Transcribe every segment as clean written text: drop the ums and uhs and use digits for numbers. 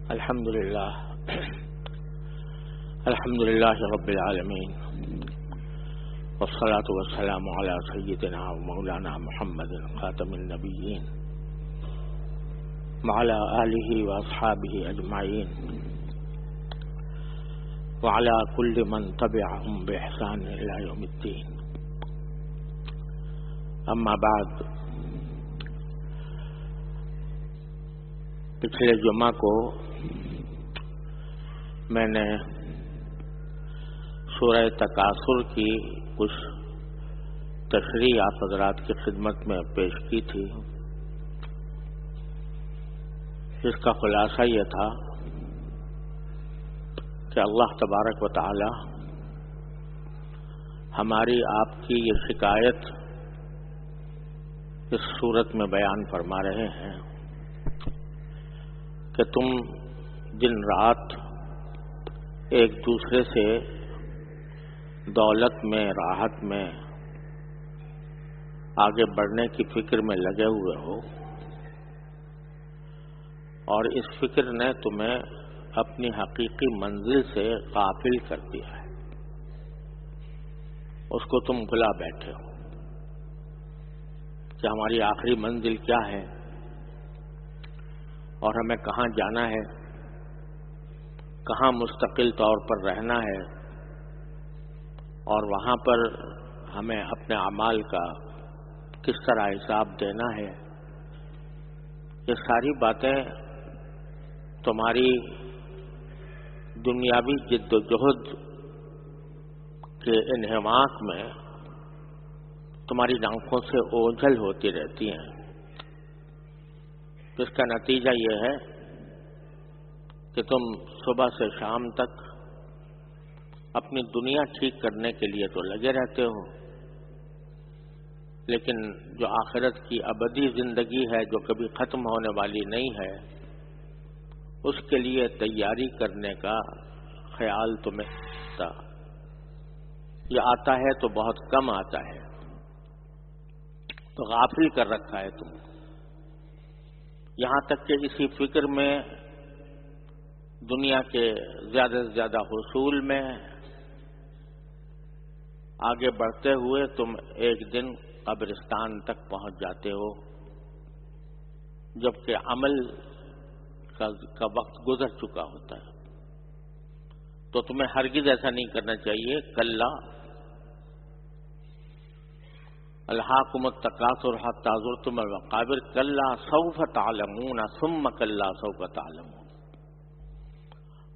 الحمد لله رب العالمين والصلاة والسلام على سيدنا ومولانا محمد خاتم النبيين وعلى آله وأصحابه أجمعين وعلى كل من تبعهم بإحسان إلى يوم الدين. أما بعد، پچھلے جمعہ کو میں نے سورہ تکاثر کی کچھ تشریح آپ حضرات کی خدمت میں پیش کی تھی، جس کا خلاصہ یہ تھا کہ اللہ تبارک و تعالی ہماری آپ کی یہ شکایت اس صورت میں بیان فرما رہے ہیں کہ تم دن رات ایک دوسرے سے دولت میں، راحت میں آگے بڑھنے کی فکر میں لگے ہوئے ہو، اور اس فکر نے تمہیں اپنی حقیقی منزل سے غافل کر دیا ہے، اس کو تم بھلا بیٹھے ہو کہ ہماری آخری منزل کیا ہے اور ہمیں کہاں جانا ہے، کہاں مستقل طور پر رہنا ہے، اور وہاں پر ہمیں اپنے اعمال کا کس طرح حساب دینا ہے۔ یہ ساری باتیں تمہاری دنیاوی جد و جہد کے انہماک میں تمہاری آنکھوں سے اوجھل ہوتی رہتی ہیں، جس کا نتیجہ یہ ہے کہ تم صبح سے شام تک اپنی دنیا ٹھیک کرنے کے لیے تو لگے رہتے ہو، لیکن جو آخرت کی ابدی زندگی ہے، جو کبھی ختم ہونے والی نہیں ہے، اس کے لیے تیاری کرنے کا خیال تمہیں یہ آتا ہے تو بہت کم آتا ہے، تو غافل کر رکھا ہے تم، یہاں تک کہ اسی فکر میں دنیا کے زیادہ سے زیادہ حصول میں آگے بڑھتے ہوئے تم ایک دن قبرستان تک پہنچ جاتے ہو، جبکہ عمل کا وقت گزر چکا ہوتا ہے۔ تو تمہیں ہرگز ایسا نہیں کرنا چاہیے۔ کلا الہاکم التکاثر حتی زرتم المقابر کلا سوف تعلمون ثم کلا سوف تعلمون۔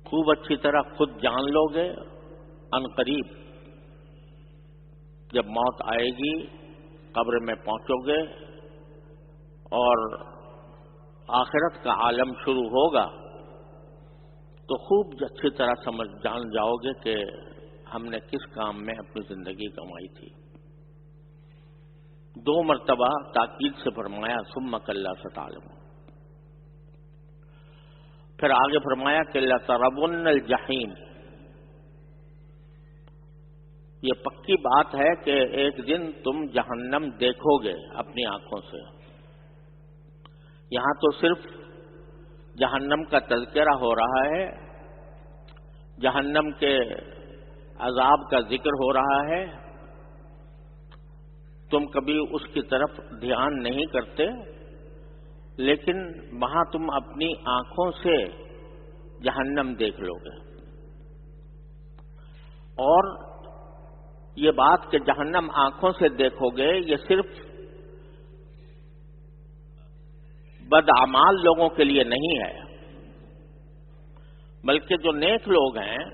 خوب اچھی طرح خود جان لو گے ان قریب، جب موت آئے گی، قبر میں پہنچو گے اور آخرت کا عالم شروع ہوگا، تو خوب اچھی طرح جان جاؤ گے کہ ہم نے کس کام میں اپنی زندگی کمائی تھی۔ 2 مرتبہ تاکید سے فرمایا ثم کلا ستعلمون، پھر آگے فرمایا کہ لترون الجحیم۔ یہ پکی بات ہے کہ ایک دن تم جہنم دیکھو گے اپنی آنکھوں سے۔ یہاں تو صرف جہنم کا تذکرہ ہو رہا ہے، جہنم کے عذاب کا ذکر ہو رہا ہے، تم کبھی اس کی طرف دھیان نہیں کرتے، لیکن وہاں تم اپنی آنکھوں سے جہنم دیکھ لو گے۔ اور یہ بات کہ جہنم آنکھوں سے دیکھو گے، یہ صرف بدعمال لوگوں کے لیے نہیں ہے، بلکہ جو نیک لوگ ہیں،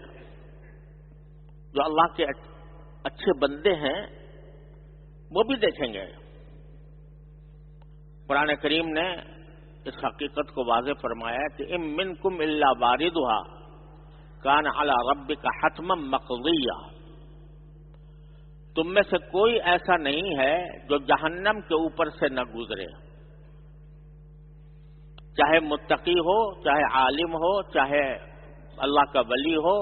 جو اللہ کے اچھے بندے ہیں، وہ بھی دیکھیں گے۔ قرآن کریم نے اس حقیقت کو واضح فرمایا کہ ام منکم الا واردھا کان علی ربک حتما مقضیا۔ تم میں سے کوئی ایسا نہیں ہے جو جہنم کے اوپر سے نہ گزرے، چاہے متقی ہو، چاہے عالم ہو، چاہے اللہ کا ولی ہو،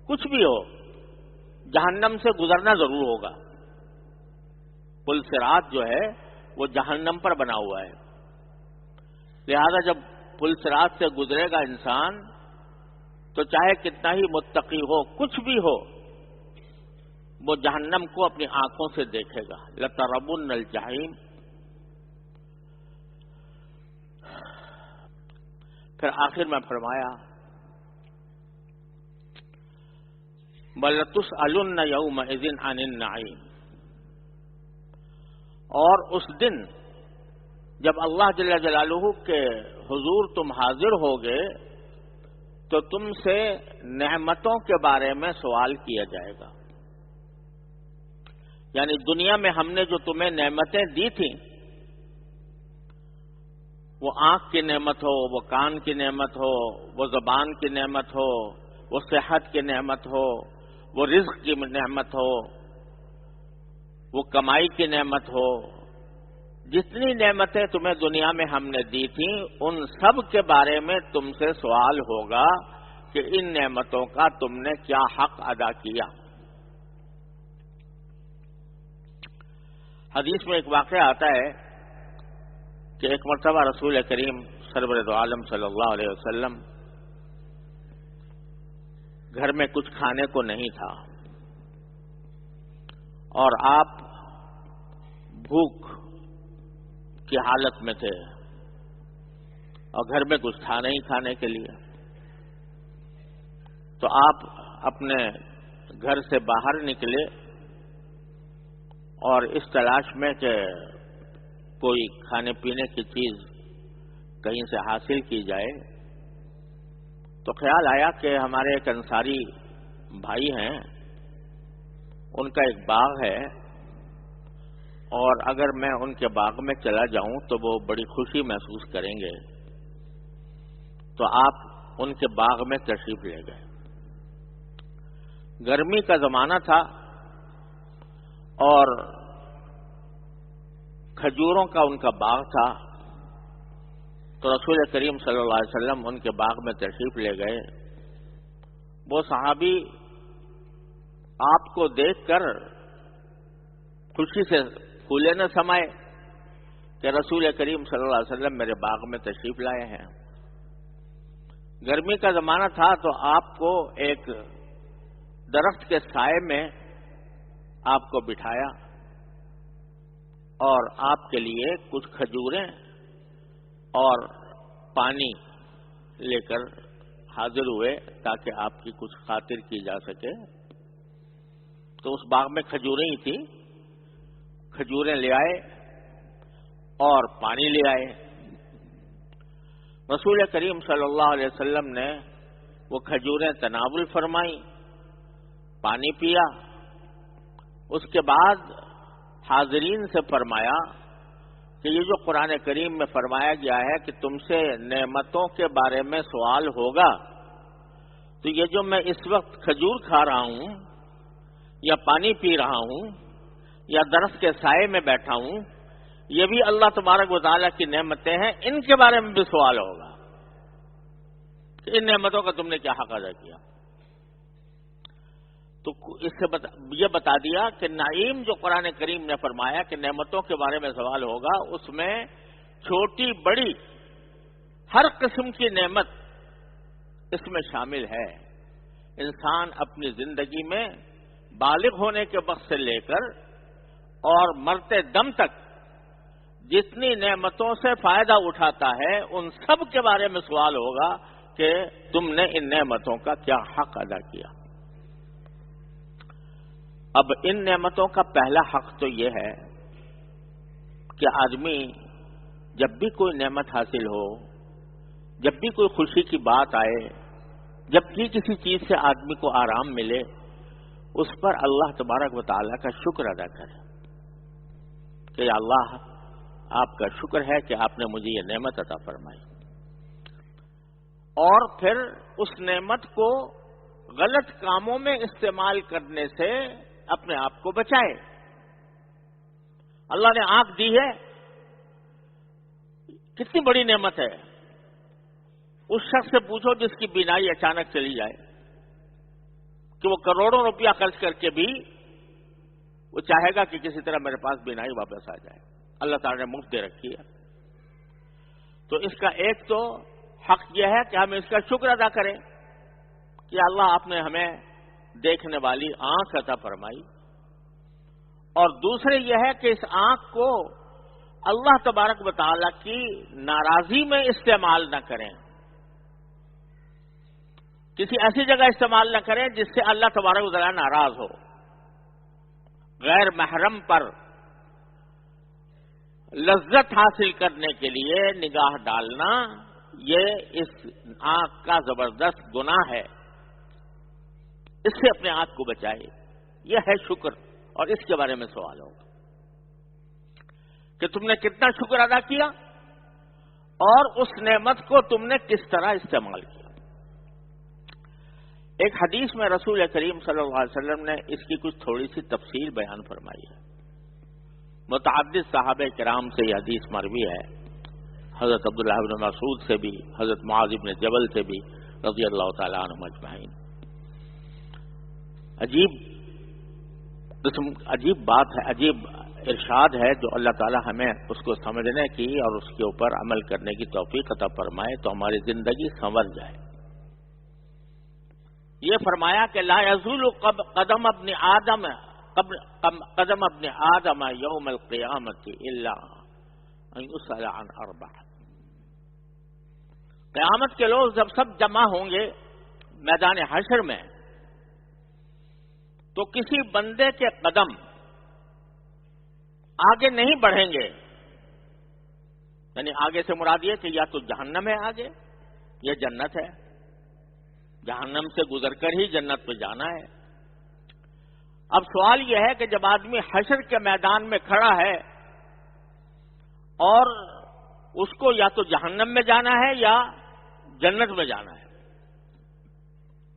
کچھ بھی ہو، جہنم سے گزرنا ضرور ہوگا۔ پل صراط جو ہے وہ جہنم پر بنا ہوا ہے، لہذا جب پل صراط سے گزرے گا انسان تو چاہے کتنا ہی متقی ہو، کچھ بھی ہو، وہ جہنم کو اپنی آنکھوں سے دیکھے گا. لَتَرَوُنَّ الْجَحِيمَ. پھر آخر میں فرمایا وَلَتُسْأَلُنَّ يَوْمَئِذٍ عَنِ النَّعِيمِ. اور اس دن جب اللہ جل جلالہ کے حضور تم حاضر ہوگے تو تم سے نعمتوں کے بارے میں سوال کیا جائے گا. یعنی دنیا میں ہم نے جو تمہیں نعمتیں دی تھیں، وہ آنکھ کی نعمت ہو، وہ کان کی نعمت ہو، وہ زبان کی نعمت ہو، وہ صحت کی نعمت ہو، وہ رزق کی نعمت ہو، وہ کمائی کی نعمت ہو، جتنی نعمتیں تمہیں دنیا میں ہم نے دی تھیں ان سب کے بارے میں تم سے سوال ہوگا کہ ان نعمتوں کا تم نے کیا حق ادا کیا. حدیث میں ایک واقعہ آتا ہے کہ ایک مرتبہ رسول کریم سرور دو عالم صلی اللہ علیہ وسلم گھر میں کچھ کھانے کو نہیں تھا اور آپ بھوک کی حالت میں تھے اور گھر میں کچھ تھا نہیں کھانے کے لیے. تو آپ اپنے گھر سے باہر نکلے اور اس تلاش میں کہ کوئی کھانے پینے کی چیز کہیں سے حاصل کی جائے تو خیال آیا کہ ہمارے ایک انصاری بھائی ہیں، ان کا ایک باغ ہے اور اگر میں ان کے باغ میں چلا جاؤں تو وہ بڑی خوشی محسوس کریں گے. تو آپ ان کے باغ میں تشریف لے گئے. گرمی کا زمانہ تھا اور کھجوروں کا ان کا باغ تھا. تو رسول کریم صلی اللہ علیہ وسلم ان کے باغ میں تشریف لے گئے. وہ صحابی آپ کو دیکھ کر خوشی سے پھولے نہ سمائے کہ رسول کریم صلی اللہ علیہ وسلم میرے باغ میں تشریف لائے ہیں. گرمی کا زمانہ تھا تو آپ کو ایک درخت کے سائے میں آپ کو بٹھایا اور آپ کے لیے کچھ کھجوریں اور پانی لے کر حاضر ہوئے تاکہ آپ کی کچھ خاطر کی جا سکے. تو اس باغ میں کھجوریں ہی تھیں، کھجوریں لے آئے اور پانی لے آئے. رسول کریم صلی اللہ علیہ وسلم نے وہ کھجوریں تناول فرمائیں، پانی پیا. اس کے بعد حاضرین سے فرمایا کہ یہ جو قرآن کریم میں فرمایا گیا ہے کہ تم سے نعمتوں کے بارے میں سوال ہوگا، تو یہ جو میں اس وقت کھجور کھا رہا ہوں یا پانی پی رہا ہوں یا درخت کے سائے میں بیٹھا ہوں، یہ بھی اللہ تبارک و تعالیٰ کی نعمتیں ہیں. ان کے بارے میں بھی سوال ہوگا کہ ان نعمتوں کا تم نے کیا حق ادا کیا. تو اس سے یہ بتا دیا کہ نعیم جو قرآن کریم نے فرمایا کہ نعمتوں کے بارے میں سوال ہوگا، اس میں چھوٹی بڑی ہر قسم کی نعمت اس میں شامل ہے. انسان اپنی زندگی میں بالغ ہونے کے وقت سے لے کر اور مرتے دم تک جتنی نعمتوں سے فائدہ اٹھاتا ہے ان سب کے بارے میں سوال ہوگا کہ تم نے ان نعمتوں کا کیا حق ادا کیا. اب ان نعمتوں کا پہلا حق تو یہ ہے کہ آدمی جب بھی کوئی نعمت حاصل ہو، جب بھی کوئی خوشی کی بات آئے، جب بھی کسی چیز سے آدمی کو آرام ملے، اس پر اللہ تبارک و تعالیٰ کا شکر ادا کرے کہ اللہ آپ کا شکر ہے کہ آپ نے مجھے یہ نعمت عطا فرمائی. اور پھر اس نعمت کو غلط کاموں میں استعمال کرنے سے اپنے آپ کو بچائے. اللہ نے آنکھ دی ہے، کتنی بڑی نعمت ہے. اس شخص سے پوچھو جس کی بینائی اچانک چلی جائے کہ وہ کروڑوں روپیہ خرچ کر کے بھی وہ چاہے گا کہ کسی طرح میرے پاس بینائی واپس آ جائے. اللہ تعالی نے مفت دے رکھی ہے. تو اس کا ایک تو حق یہ ہے کہ ہم اس کا شکر ادا کریں کہ اللہ آپ نے ہمیں دیکھنے والی آنکھ عطا فرمائی، اور دوسرے یہ ہے کہ اس آنکھ کو اللہ تبارک و تعالیٰ کی ناراضی میں استعمال نہ کریں، کسی ایسی جگہ استعمال نہ کریں جس سے اللہ تبارک و تعالیٰ ناراض ہو۔ غیر محرم پر لذت حاصل کرنے کے لیے نگاہ ڈالنا یہ اس آنکھ کا زبردست گناہ ہے، اس سے اپنے آپ کو بچائے۔ یہ ہے شکر، اور اس کے بارے میں سوال ہوگا کہ تم نے کتنا شکر ادا کیا اور اس نعمت کو تم نے کس طرح استعمال کیا۔ ایک حدیث میں رسول کریم صلی اللہ علیہ وسلم نے اس کی کچھ تھوڑی سی تفصیل بیان فرمائی ہے۔ متعدد صحابہ کرام سے یہ حدیث مروی ہے، حضرت عبداللہ بن مسعود سے بھی، حضرت معاذ بن جبل سے بھی رضی اللہ تعالیٰ عنہم اجمعین۔ عجیب بات ہے، عجیب ارشاد ہے جو اللہ تعالیٰ ہمیں اس کو سمجھنے کی اور اس کے اوپر عمل کرنے کی توفیق عطا فرمائے تو ہماری زندگی سنور جائے۔ یہ فرمایا کہ لا یزول قدم ابن آدم یوم القیامت الا ان یسأل عن اربع۔ قیامت کے لوگ جب سب جمع ہوں گے میدان حشر میں تو کسی بندے کے قدم آگے نہیں بڑھیں گے، یعنی آگے سے مراد یہ کہ یا تو جہنم ہے آگے یا جنت ہے، جہنم سے گزر کر ہی جنت پہ جانا ہے۔ اب سوال یہ ہے کہ جب آدمی حشر کے میدان میں کھڑا ہے اور اس کو یا تو جہنم میں جانا ہے یا جنت میں جانا ہے،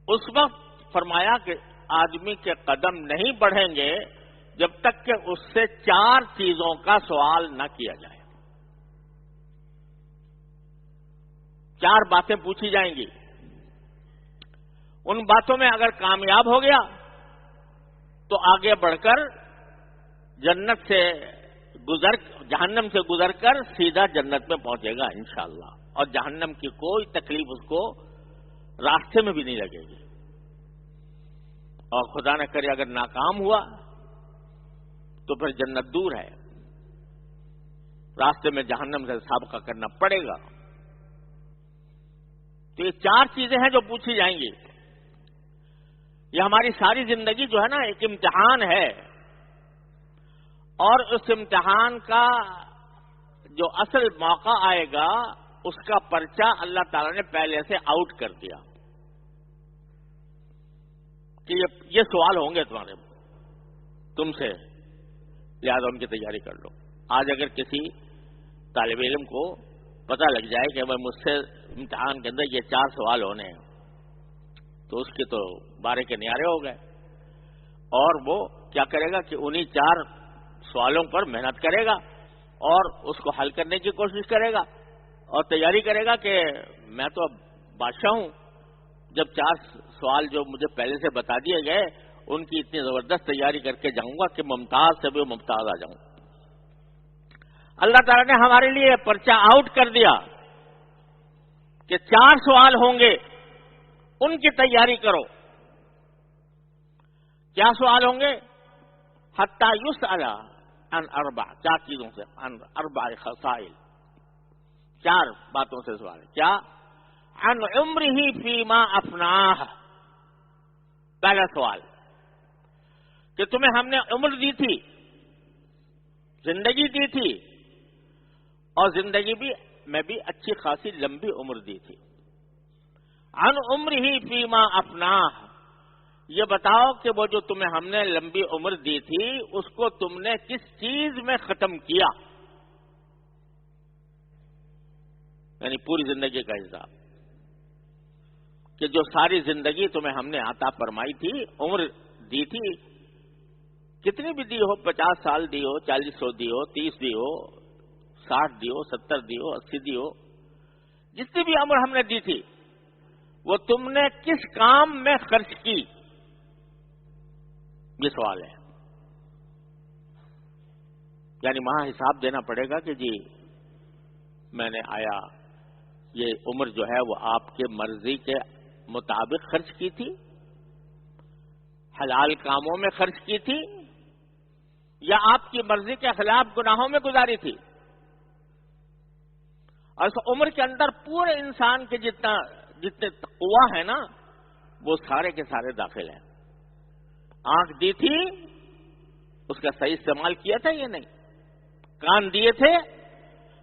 اس وقت فرمایا کہ آدمی کے قدم نہیں بڑھیں گے جب تک کہ اس سے 4 چیزوں کا سوال نہ کیا جائے۔ 4 باتیں پوچھی جائیں گی، ان باتوں میں اگر کامیاب ہو گیا تو آگے بڑھ کر جہنم سے گزر کر سیدھا جنت میں پہنچے گا انشاءاللہ، اور جہنم کی کوئی تکلیف اس کو راستے میں بھی نہیں لگے گی، اور خدا نہ کرے اگر ناکام ہوا تو پھر جنت دور ہے، راستے میں جہنم سے سابقہ کرنا پڑے گا۔ تو یہ 4 چیزیں ہیں جو پوچھی جائیں گی۔ یہ ہماری ساری زندگی جو ہے نا ایک امتحان ہے، اور اس امتحان کا جو اصل موقع آئے گا اس کا پرچہ اللہ تعالیٰ نے پہلے سے آؤٹ کر دیا کہ یہ سوال ہوں گے تم سے، لہذا ان کی تیاری کر لو۔ آج اگر کسی طالب علم کو پتہ لگ جائے کہ مجھ سے امتحان کے اندر یہ 4 سوال ہونے ہیں تو اس کے تو بارے کے نیارے ہو گئے، اور وہ کیا کرے گا کہ انہی 4 سوالوں پر محنت کرے گا اور اس کو حل کرنے کی کوشش کرے گا اور تیاری کرے گا کہ میں تو اب بادشاہ ہوں، جب 4 سوال جو مجھے پہلے سے بتا دیے گئے ان کی اتنی زبردست تیاری کر کے جاؤں گا کہ ممتاز سے بھی ممتاز آ جاؤں۔ اللہ تعالیٰ نے ہمارے لیے پرچہ آؤٹ کر دیا کہ 4 سوال ہوں گے، ان کی تیاری کرو۔ کیا سوال ہوں گے؟ حتی یسأل عن اربع، 4 چیزوں سے، عن اربع خصائل، 4 باتوں سے سوال ہے۔ کیا؟ عن عمرہ فیما افناہ، پہلا سوال کہ تمہیں ہم نے عمر دی تھی، زندگی دی تھی، اور زندگی میں بھی اچھی خاصی لمبی عمر دی تھی۔ عن عمرہ فیما افناہ، یہ بتاؤ کہ وہ جو تمہیں ہم نے لمبی عمر دی تھی اس کو تم نے کس چیز میں ختم کیا، یعنی پوری زندگی کا حساب، کہ جو ساری زندگی تمہیں ہم نے عطا فرمائی تھی، عمر دی تھی، کتنی بھی دی ہو، 50 سال دی ہو، 40 دی ہو، 30 دی ہو، 60 دی ہو، 70 دی ہو، 80 دی ہو، جتنی بھی عمر ہم نے دی تھی وہ تم نے کس کام میں خرچ کی، یہ سوال ہے۔ یعنی وہاں حساب دینا پڑے گا کہ جی میں نے آیا یہ عمر جو ہے وہ آپ کے مرضی کے مطابق خرچ کی تھی، حلال کاموں میں خرچ کی تھی، یا آپ کی مرضی کے خلاف گناہوں میں گزاری تھی؟ اور اس عمر کے اندر پورے انسان کے جتنے قوا ہیں نا، وہ سارے کے سارے داخل ہیں۔ آنکھ دی تھی، اس کا صحیح استعمال کیا تھا یہ نہیں؟ کان دیے تھے،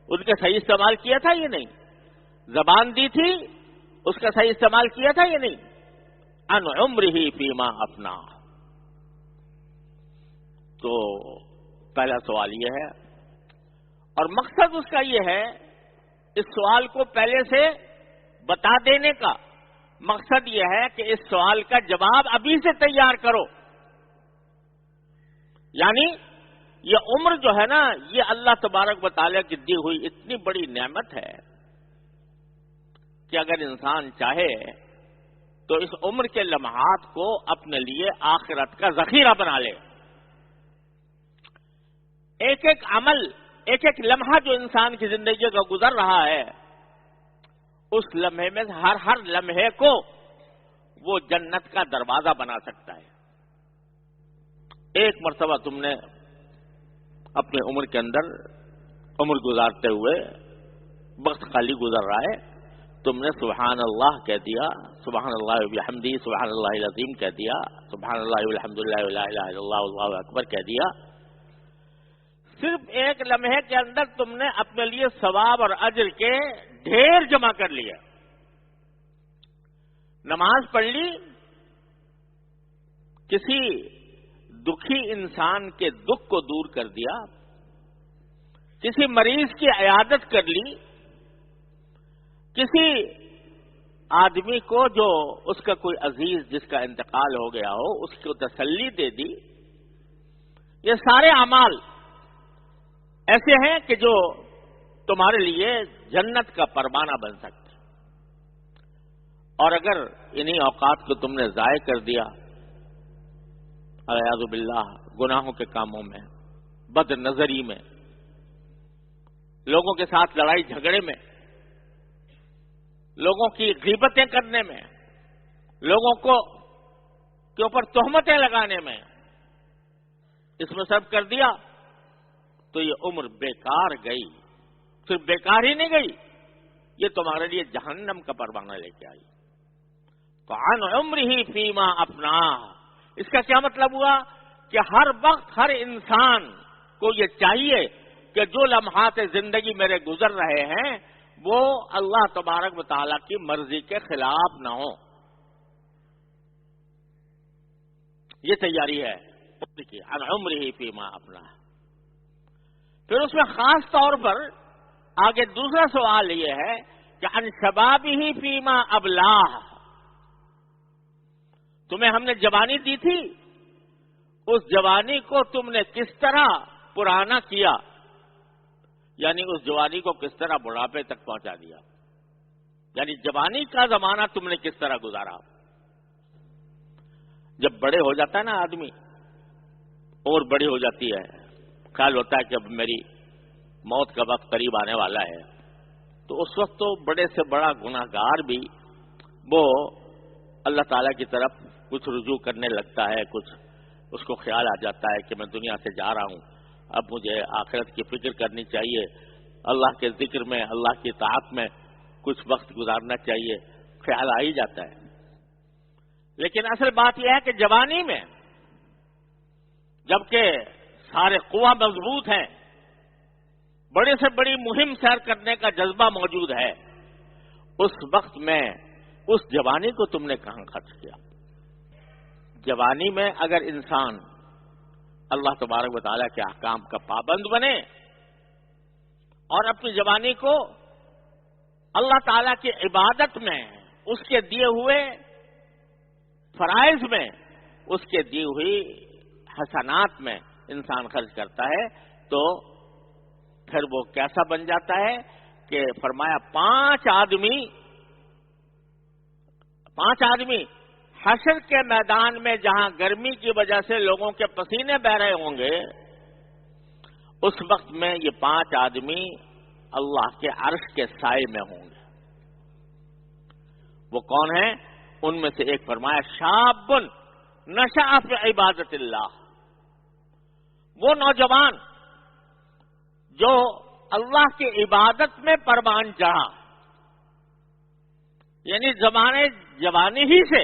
ان کا صحیح استعمال کیا تھا یہ نہیں؟ زبان دی تھی، اس کا صحیح استعمال کیا تھا یہ نہیں؟ ان عمرہ فیما افنا۔ تو پہلا سوال یہ ہے، اور مقصد اس کا یہ ہے، اس سوال کو پہلے سے بتا دینے کا مقصد یہ ہے کہ اس سوال کا جواب ابھی سے تیار کرو۔ یعنی یہ عمر جو ہے نا، یہ اللہ تبارک و تعالیٰ کی دی ہوئی اتنی بڑی نعمت ہے کہ اگر انسان چاہے تو اس عمر کے لمحات کو اپنے لیے آخرت کا ذخیرہ بنا لے۔ ایک ایک عمل، ایک ایک لمحہ جو انسان کی زندگی کا گزر رہا ہے، اس لمحے میں ہر لمحے کو وہ جنت کا دروازہ بنا سکتا ہے۔ ایک مرتبہ تم نے اپنے عمر کے اندر عمر گزارتے ہوئے وقت خالی گزر رہا ہے، تم نے سبحان اللہ کہہ دیا، سبحان اللہ وبحمدہ، سبحان اللہ العظیم کہہ دیا، سبحان اللہ والحمدللہ ولا الہ الا اللہ واللہ اکبر کہہ دیا۔ صرف ایک لمحے کے اندر تم نے اپنے لیے ثواب اور اجر کے ڈھیر جمع کر لیا۔ نماز پڑھ لی، کسی دکھی انسان کے دکھ کو دور کر دیا، کسی مریض کی عیادت کر لی، کسی آدمی کو جو اس کا کوئی عزیز جس کا انتقال ہو گیا ہو اس کو تسلی دے دی۔ یہ سارے اعمال ایسے ہیں کہ جو تمہارے لیے جنت کا پروانہ بن سکتے ہیں، اور اگر انہی اوقات کو تم نے ضائع کر دیا اعوذ باللہ گناہوں کے کاموں میں، بد نظری میں، لوگوں کے ساتھ لڑائی جھگڑے میں، لوگوں کی غیبتیں کرنے میں، لوگوں کے اوپر تہمتیں لگانے میں، اس میں صرف کر دیا تو یہ عمر بیکار گئی۔ صرف بیکار ہی نہیں گئی، یہ تمہارے لیے جہنم کا پروانہ لے کے آئی۔ تو عن عمرہ فیما افناہ، اس کا کیا مطلب ہوا کہ ہر وقت ہر انسان کو یہ چاہیے کہ جو لمحات زندگی میرے گزر رہے ہیں وہ اللہ تبارک و تعالیٰ کی مرضی کے خلاف نہ ہو۔ یہ تیاری ہے عن عمرہ فیما افناہ۔ پھر اس میں خاص طور پر آگے دوسرا سوال یہ ہے کہ عن شبابہ فیما ابلاہ، تمہیں ہم نے جوانی دی تھی، اس جوانی کو تم نے کس طرح پرانا کیا، یعنی اس جوانی کو کس طرح بڑھاپے تک پہنچا دیا، یعنی جوانی کا زمانہ تم نے کس طرح گزارا۔ جب بڑے ہو جاتا ہے نا آدمی، عمر بڑی ہو جاتی ہے، خیال ہوتا ہے کہ اب میری موت کا وقت قریب آنے والا ہے، تو اس وقت تو بڑے سے بڑا گناہگار بھی وہ اللہ تعالیٰ کی طرف کچھ رجوع کرنے لگتا ہے، کچھ اس کو خیال آ جاتا ہے کہ میں دنیا سے جا رہا ہوں، اب مجھے آخرت کی فکر کرنی چاہیے، اللہ کے ذکر میں، اللہ کی طاعت میں کچھ وقت گزارنا چاہیے، خیال آ ہی جاتا ہے۔ لیکن اصل بات یہ ہے کہ جوانی میں جبکہ سارے قوا مضبوط ہیں، بڑے سے بڑی مہم سیر کرنے کا جذبہ موجود ہے، اس وقت میں اس جوانی کو تم نے کہاں خرچ کیا؟ جوانی میں اگر انسان اللہ تبارک و تعالیٰ کے احکام کا پابند بنے اور اپنی جوانی کو اللہ تعالیٰ کی عبادت میں، اس کے دیے ہوئے فرائض میں، اس کے دی ہوئی حسنات میں انسان خرچ کرتا ہے، تو پھر وہ کیسا بن جاتا ہے کہ فرمایا پانچ آدمی حشر کے میدان میں جہاں گرمی کی وجہ سے لوگوں کے پسینے بہ رہے ہوں گے، اس وقت میں یہ پانچ آدمی اللہ کے عرش کے سائے میں ہوں گے۔ وہ کون ہیں؟ ان میں سے ایک فرمایا شاب نشأ فی عبادت اللہ، وہ نوجوان جو اللہ کی عبادت میں پروان چڑھا، یعنی جوانی ہی سے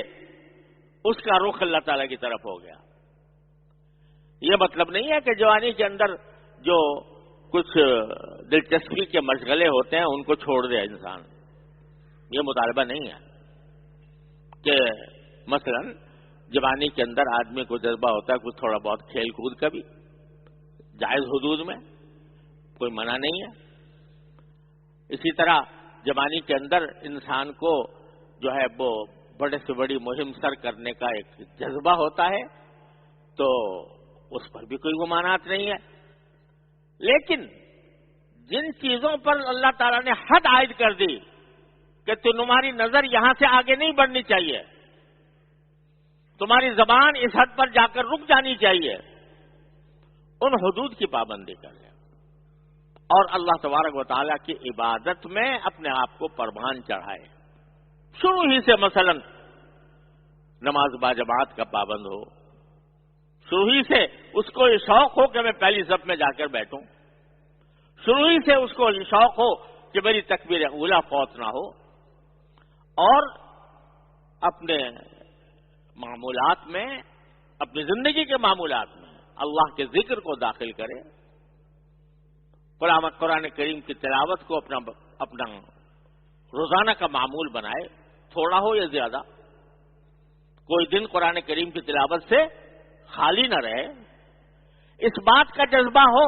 اس کا رخ اللہ تعالی کی طرف ہو گیا۔ یہ مطلب نہیں ہے کہ جوانی کے اندر جو کچھ دلچسپی کے مشغلے ہوتے ہیں ان کو چھوڑ دے انسان، یہ مطالبہ نہیں ہے کہ مثلا جوانی کے اندر آدمی کو جذبہ ہوتا ہے کچھ تھوڑا بہت کھیل کود کا بھی، جائز حدود میں، کوئی منع نہیں ہے۔ اسی طرح جوانی کے اندر انسان کو جو ہے وہ بڑے سے بڑی مہم سر کرنے کا ایک جذبہ ہوتا ہے، تو اس پر بھی کوئی گمانات نہیں ہے۔ لیکن جن چیزوں پر اللہ تعالیٰ نے حد عائد کر دی کہ تمہاری نظر یہاں سے آگے نہیں بڑھنی چاہیے، تمہاری زبان اس حد پر جا کر رک جانی چاہیے، ان حدود کی پابندی کر لیں اور اللہ تبارک و تعالیٰ کی عبادت میں اپنے آپ کو پروان چڑھائے۔ شروع ہی سے مثلا نماز باجماعت کا پابند ہو، شروع ہی سے اس کو یہ شوق ہو کہ میں پہلی صف میں جا کر بیٹھوں، شروع ہی سے اس کو یہ شوق ہو کہ میری تکبیر اولیٰ فوت نہ ہو، اور اپنے معمولات میں، اپنی زندگی کے معمولات میں اللہ کے ذکر کو داخل کرے، قرآن کریم کی تلاوت کو اپنا روزانہ کا معمول بنائے، تھوڑا ہو یا زیادہ، کوئی دن قرآن کریم کی تلاوت سے خالی نہ رہے۔ اس بات کا جذبہ ہو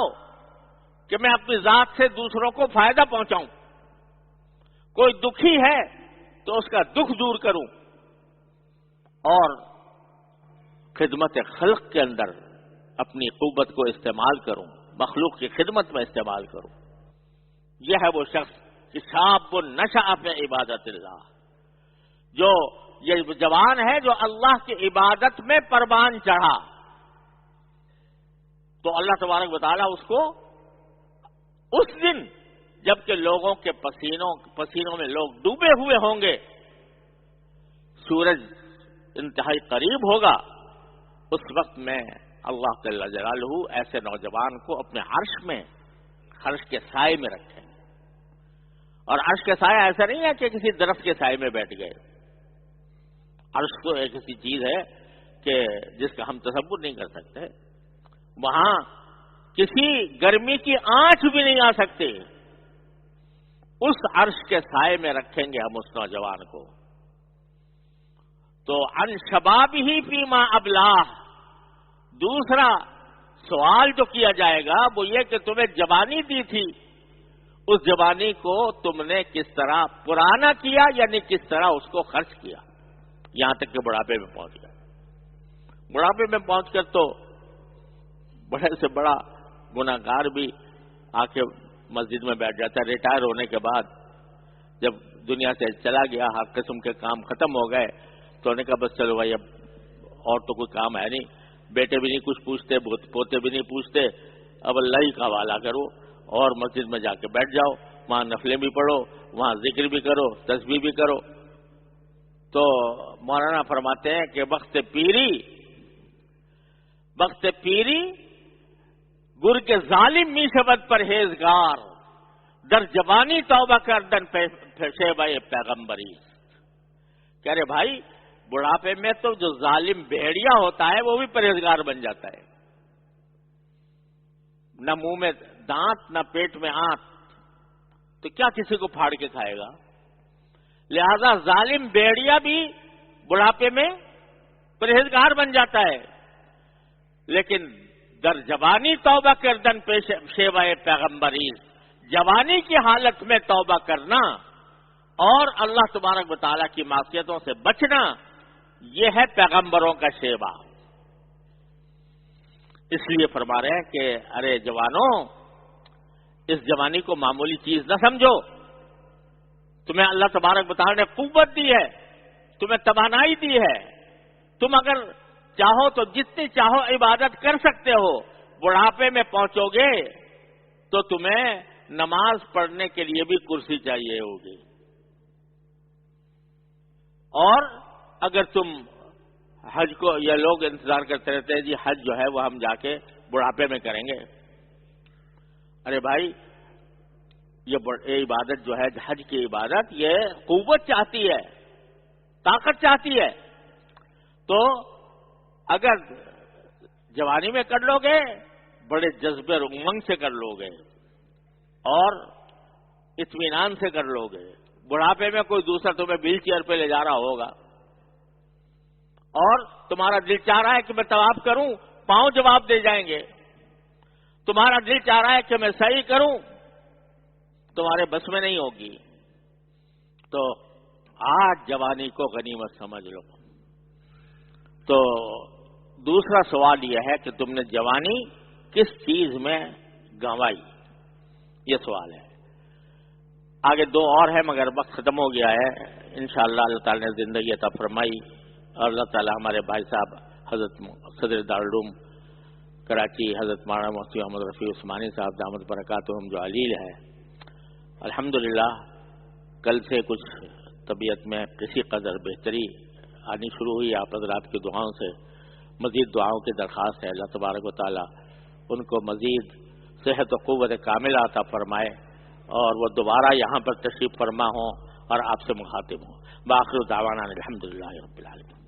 کہ میں اپنی ذات سے دوسروں کو فائدہ پہنچاؤں، کوئی دکھی ہے تو اس کا دکھ دور کروں، اور خدمت خلق کے اندر اپنی قوت کو استعمال کروں، مخلوق کی خدمت میں استعمال کروں۔ یہ ہے وہ شخص کہ شاب نشأ فی عبادت اللہ، جو یہ جوان ہے جو اللہ کی عبادت میں پروان چڑھا، تو اللہ تبارک و تعالیٰ اس کو اس دن جبکہ لوگوں کے پسینوں میں لوگ ڈوبے ہوئے ہوں گے، سورج انتہائی قریب ہوگا، اس وقت میں اللہ جل جلالہ ایسے نوجوان کو اپنے عرش کے سائے میں رکھیں۔ اور عرش کے سائے ایسا نہیں ہے کہ کسی درخت کے سائے میں بیٹھ گئے، عرش تو ایک ایسی چیز ہے کہ جس کا ہم تصور نہیں کر سکتے، وہاں کسی گرمی کی آنچ بھی نہیں آ سکتی، اس عرش کے سائے میں رکھیں گے ہم اس نوجوان کو۔ تو عن شبابہ فیما ابلاہ، دوسرا سوال جو کیا جائے گا وہ یہ کہ تمہیں جوانی دی تھی، اس جوانی کو تم نے کس طرح پرانا کیا، یعنی کس طرح اس کو خرچ کیا، یہاں تک کہ بڑھاپے میں پہنچ گیا۔ بڑھاپے میں پہنچ کر تو بڑے سے بڑا گناہگار بھی آ کے مسجد میں بیٹھ جاتا ہے، ریٹائر ہونے کے بعد جب دنیا سے چلا گیا، ہر قسم کے کام ختم ہو گئے، تو انہوں نے کہا بس چلو بھائی اب اور تو کوئی کام ہے نہیں، بیٹے بھی نہیں کچھ پوچھتے، پوتے بھی نہیں پوچھتے، اب اللہ ہی کا حوالہ کرو اور مسجد میں جا کے بیٹھ جاؤ، وہاں نفلیں بھی پڑھو، وہاں ذکر بھی کرو، تسبیح بھی کرو۔ تو مولانا فرماتے ہیں کہ وقت پیری گر کے ظالم می شبد پرہیزگار، در جوانی توبہ کردن شیبہ پیغمبری۔ کہہ رہے بھائی بڑھاپے میں تو جو ظالم بھیڑیا ہوتا ہے وہ بھی پرہیزگار بن جاتا ہے، نہ منہ میں دانت نہ پیٹ میں آنت، تو کیا کسی کو پھاڑ کے کھائے گا؟ لہذا ظالم بھیڑیا بھی بڑھاپے میں پرہیزگار بن جاتا ہے، لیکن در جوانی توبہ کردن شیوہ پیغمبری، جوانی کی حالت میں توبہ کرنا اور اللہ تبارک و تعالیٰ کی معصیتوں سے بچنا، یہ ہے پیغمبروں کا شیوا۔ اس لیے فرما رہے ہیں کہ ارے جوانوں، اس جوانی کو معمولی چیز نہ سمجھو، تمہیں اللہ تبارک و تعالیٰ نے قوت دی ہے، تمہیں توانائی دی ہے، تم اگر چاہو تو جتنی چاہو عبادت کر سکتے ہو، بڑھاپے میں پہنچو گے تو تمہیں نماز پڑھنے کے لیے بھی کرسی چاہیے ہوگی، اور اگر تم حج کو، یہ لوگ انتظار کرتے رہتے ہیں جی حج جو ہے وہ ہم جا کے بڑھاپے میں کریں گے. ارے بھائی یہ عبادت جو ہے حج کی عبادت یہ قوت چاہتی ہے، طاقت چاہتی ہے. تو اگر جوانی میں کر لو گے بڑے جذبے اور امنگ سے کر لو گے اور اطمینان سے کر لو گے. بڑھاپے میں کوئی دوسرا تمہیں ویل چیئر پہ لے جا رہا ہوگا اور تمہارا دل چاہ رہا ہے کہ میں طواف کروں، پاؤں جواب دے جائیں گے. تمہارا دل چاہ رہا ہے کہ میں صحیح کروں، تمہارے بس میں نہیں ہوگی. تو آج جوانی کو غنیمت سمجھ لو. تو دوسرا سوال یہ ہے کہ تم نے جوانی کس چیز میں گنوائی، یہ سوال ہے. آگے دو اور ہے مگر وقت ختم ہو گیا ہے. انشاءاللہ اللہ تعالی نے زندگی عطا فرمائی اور اللہ تعالی ہمارے بھائی صاحب حضرت صدر دارالعلوم کراچی حضرت مولانا مفتی محمد رفیع عثمانی صاحب دامت برکاتہم جو علیل ہے، الحمدللہ کل سے کچھ طبیعت میں کسی قدر بہتری آنی شروع ہوئی. آپ حضرات کی دعاؤں سے مزید دعاؤں کی درخواست ہے اللہ تبارک و تعالی ان کو مزید صحت و قوت کاملہ عطا فرمائے اور وہ دوبارہ یہاں پر تشریف فرما ہوں اور آپ سے مخاطب ہوں. بآخر دعوانا الحمدللہ رب العالمین.